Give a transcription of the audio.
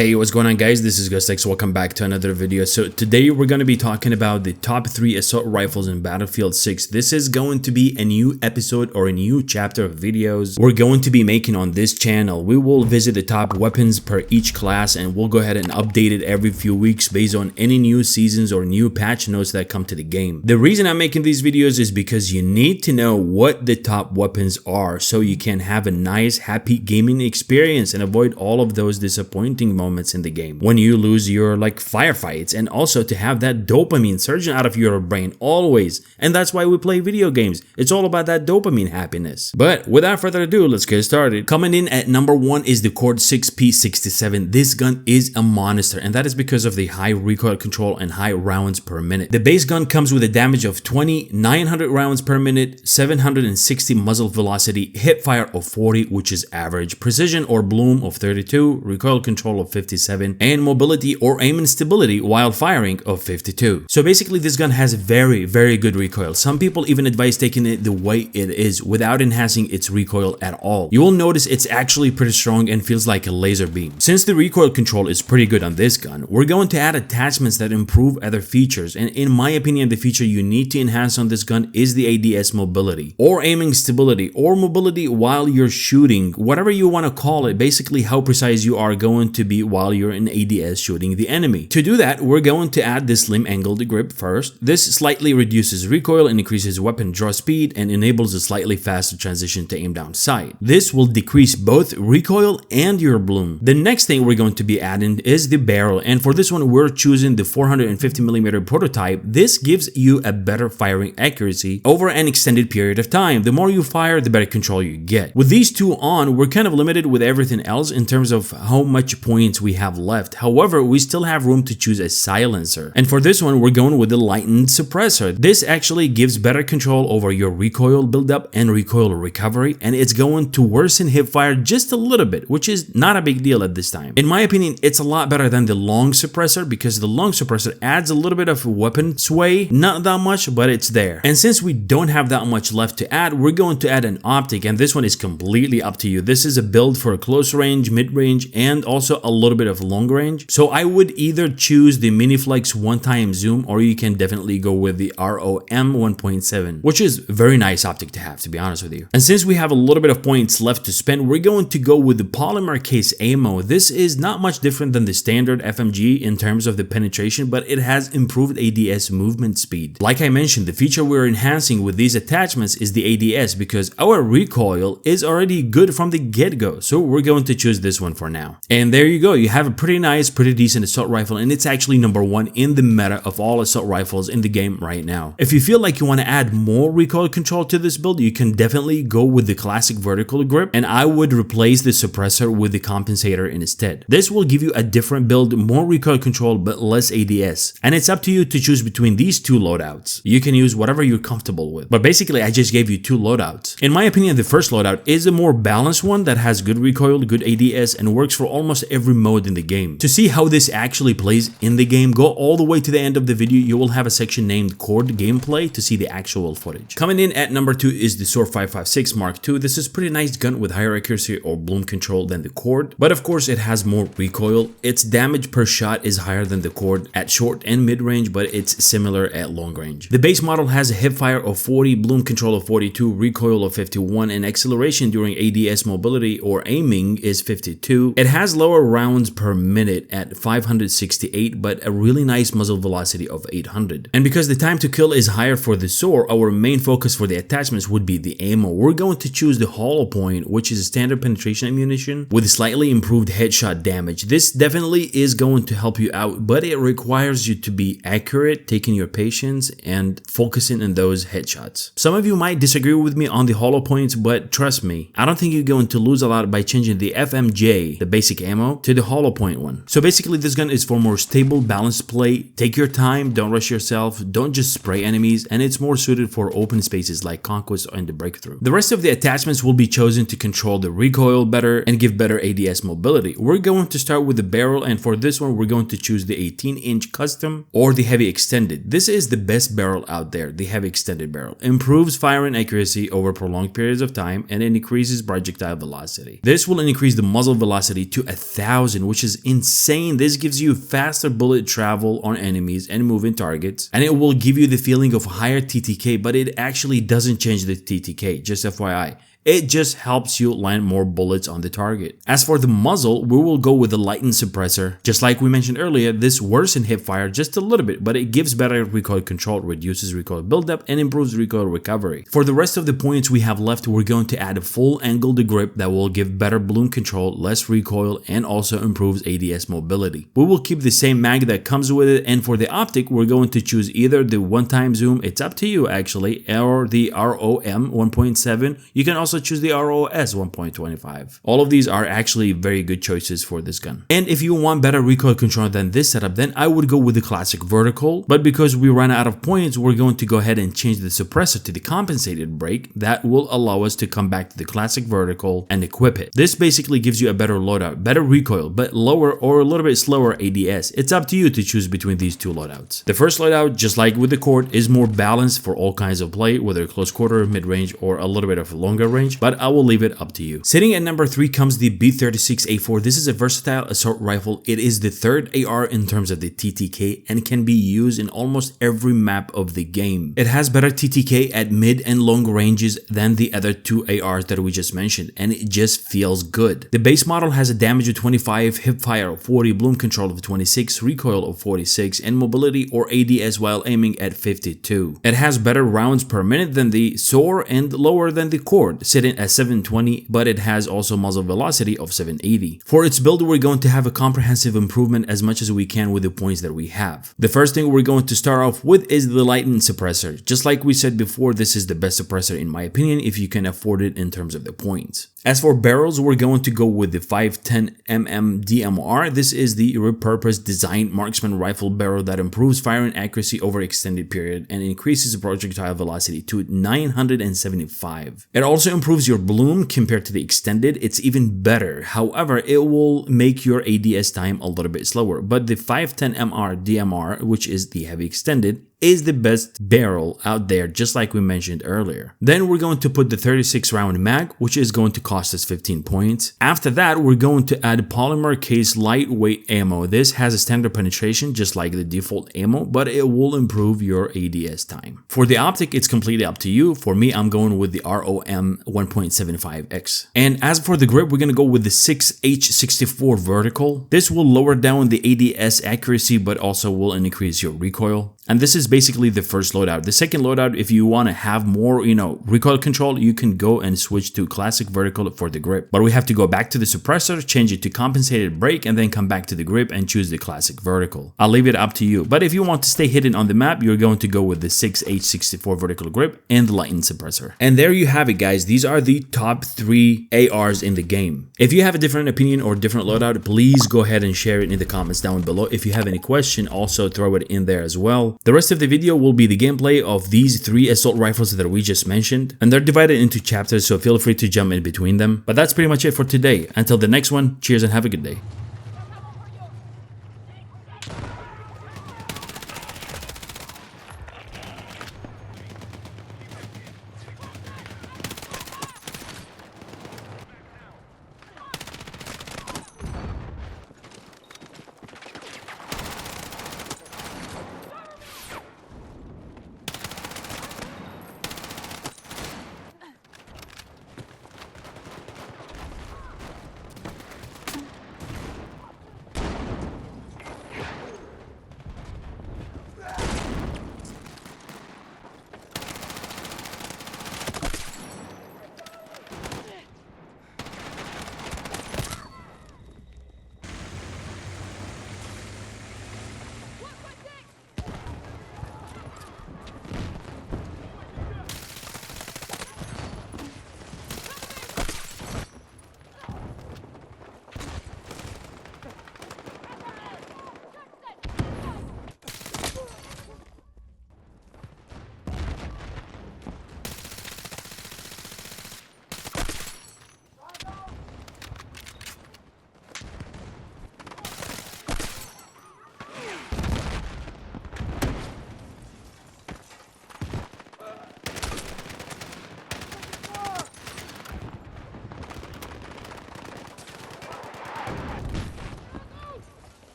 Hey, what's going on guys? This is Gustex. Welcome back to another video. So today we're going to be talking about the top 3 assault rifles in Battlefield 6. This is going to be a new episode or a new chapter of videos we're going to be making on this channel. We will visit the top weapons per each class and we'll go ahead and update it every few weeks based on any new seasons or new patch notes that come to the game. The reason I'm making these videos is because you need to know what the top weapons are so you can have a nice, happy gaming experience and avoid all of those disappointing moments in the game when you lose your firefights, and also to have that dopamine surging out of your brain always. And that's why we play video games. It's all about that dopamine happiness. But without further ado, let's get started. Coming in at number 1 is the Cord 6P67. This gun is a monster, and that is because of the high recoil control and high rounds per minute. The base gun comes with a damage of 20, 900 rounds per minute, 760 muzzle velocity, hip fire of 40, which is average, precision or bloom of 32, recoil control of 57, and mobility or aim and stability while firing of 52. So basically this gun has very good recoil. Some people even advise taking it the way it is without enhancing its recoil at all. You will notice it's actually pretty strong and feels like a laser beam. Since the recoil control is pretty good on this gun, we're going to add attachments that improve other features, and in my opinion the feature you need to enhance on this gun is the ADS mobility or aiming stability or mobility while you're shooting, whatever you want to call it, basically how precise you are going to be while you're in ADS shooting the enemy. To do that, we're going to add the slim angled grip first. This slightly reduces recoil and increases weapon draw speed and enables a slightly faster transition to aim down sight. This will decrease both recoil and your bloom. The next thing we're going to be adding is the barrel, and for this one we're choosing the 450mm prototype. This gives you a better firing accuracy over an extended period of time. The more you fire, the better control you get. With these two on, we're kind of limited with everything else in terms of how much points we have left. However, we still have room to choose a silencer, and for this one we're going with the lightened suppressor. This actually gives better control over your recoil buildup and recoil recovery, and it's going to worsen hipfire just a little bit, which is not a big deal at this time. In my opinion, it's a lot better than the long suppressor because the long suppressor adds a little bit of weapon sway, not that much, but it's there. And since we don't have that much left to add, we're going to add an optic, and this one is completely up to you. This is a build for close range, mid range, and also a little bit of long range. So I would either choose the Miniflex one-time zoom, or you can definitely go with the ROM 1.7, which is a very nice optic to have, to be honest with you. And since we have a little bit of points left to spend, we're going to go with the polymer case ammo. This is not much different than the standard FMG in terms of the penetration, but it has improved ADS movement speed. Like I mentioned, the feature we're enhancing with these attachments is the ADS because our recoil is already good from the get-go, so we're going to choose this one for now. And there you go, you have a pretty nice, pretty decent assault rifle, and it's actually number 1 in the meta of all assault rifles in the game right now. If you feel like you want to add more recoil control to this build, you can definitely go with the classic vertical grip, and I would replace the suppressor with the compensator instead. This will give you a different build, more recoil control but less ADS, and it's up to you to choose between these two loadouts. You can use whatever you're comfortable with, but basically I just gave you 2 loadouts. In my opinion, the first loadout is a more balanced one that has good recoil, good ADS, and works for almost every mode in the game. To see how this actually plays in the game, go all the way to the end of the video. You will have a section named Cord Gameplay to see the actual footage. Coming in at number 2 is the SOAR 556 Mark II. This is a pretty nice gun with higher accuracy or bloom control than the Cord, but of course it has more recoil. Its damage per shot is higher than the Cord at short and mid range, but it's similar at long range. The base model has a hip fire of 40, bloom control of 42, recoil of 51, and acceleration during ADS mobility or aiming is 52. It has lower rounds per minute at 568, but a really nice muzzle velocity of 800. And because the time to kill is higher for the SOAR, our main focus for the attachments would be the ammo. We're going to choose the hollow point, which is a standard penetration ammunition with slightly improved headshot damage. This definitely is going to help you out, but it requires you to be accurate, taking your patience and focusing on those headshots. Some of you might disagree with me on the hollow points, but trust me, I don't think you're going to lose a lot by changing the FMJ, the basic ammo, to the hollow point one. So basically this gun is for more stable, balanced play. Take your time, don't rush yourself, don't just spray enemies, and it's more suited for open spaces like Conquest and the Breakthrough. The rest of the attachments will be chosen to control the recoil better and give better ADS mobility. We're going to start with the barrel, and for this one we're going to choose the 18-inch custom or the heavy extended. This is the best barrel out there, the heavy extended barrel. Improves firing accuracy over prolonged periods of time, and it increases projectile velocity. This will increase the muzzle velocity to 1000 1000, which is insane. This gives you faster bullet travel on enemies and moving targets, and it will give you the feeling of higher TTK, but it actually doesn't change the TTK, just FYI. It just helps you land more bullets on the target. As for the muzzle, we will go with the lightened suppressor. Just like we mentioned earlier, this worsens hipfire just a little bit, but it gives better recoil control, reduces recoil buildup, and improves recoil recovery. For the rest of the points we have left, we're going to add a full angled grip that will give better bloom control, less recoil, and also improves ADS mobility. We will keep the same mag that comes with it, and for the optic, we're going to choose either the one-time zoom, it's up to you actually, or the ROM 1.7. You can also choose the ROS 1.25. All of these are actually very good choices for this gun. And if you want better recoil control than this setup, then I would go with the classic vertical, but because we ran out of points, we're going to go ahead and change the suppressor to the compensated brake. That will allow us to come back to the classic vertical and equip it. This basically gives you a better loadout, better recoil, but lower or a little bit slower ADS. It's up to you to choose between these two loadouts. The first loadout, just like with the Cord, is more balanced for all kinds of play, whether close quarter, mid-range, or a little bit of a longer range, but I will leave it up to you. Sitting at number 3 comes the B36A4. This is a versatile assault rifle. It is the third AR in terms of the TTK and can be used in almost every map of the game. It has better TTK at mid and long ranges than the other two ARs that we just mentioned, and it just feels good. The base model has a damage of 25, hipfire of 40, bloom control of 26, recoil of 46, and mobility or ADS while aiming at 52. It has better rounds per minute than the SOAR and lower than the Cord, sitting at 720, but it has also muzzle velocity of 780. For its build, we're going to have a comprehensive improvement as much as we can with the points that we have. The first thing we're going to start off with is the lightened suppressor. Just like we said before, this is the best suppressor in my opinion if you can afford it in terms of the points. As for barrels, we're going to go with the 510mm DMR. This is the repurposed designed marksman rifle barrel that improves firing accuracy over extended period and increases projectile velocity to 975. It also improves your bloom compared to the extended. It's even better. However, it will make your ADS time a little bit slower, but the 510mm DMR, which is the heavy extended, is the best barrel out there, just like we mentioned earlier. Then we're going to put the 36 round mag, which is going to cost us 15 points. After that, we're going to add polymer case lightweight ammo. This has a standard penetration just like the default ammo, but it will improve your ADS time. For the optic, it's completely up to you. For me, I'm going with the ROM 1.75x. And as for the grip, we're going to go with the 6H64 vertical. This will lower down the ADS accuracy, but also will increase your recoil. And this is basically the first loadout. The second loadout, if you want to have more, recoil control, you can go and switch to classic vertical for the grip. But we have to go back to the suppressor, change it to compensated brake, and then come back to the grip and choose the classic vertical. I'll leave it up to you. But if you want to stay hidden on the map, you're going to go with the 6H64 vertical grip and the lightened suppressor. And there you have it, guys. These are the top 3 ARs in the game. If you have a different opinion or different loadout, please go ahead and share it in the comments down below. If you have any question, also throw it in there as well. The rest of the video will be the gameplay of these 3 assault rifles that we just mentioned, and they're divided into chapters, so feel free to jump in between them. But that's pretty much it for today. Until the next one, cheers and have a good day.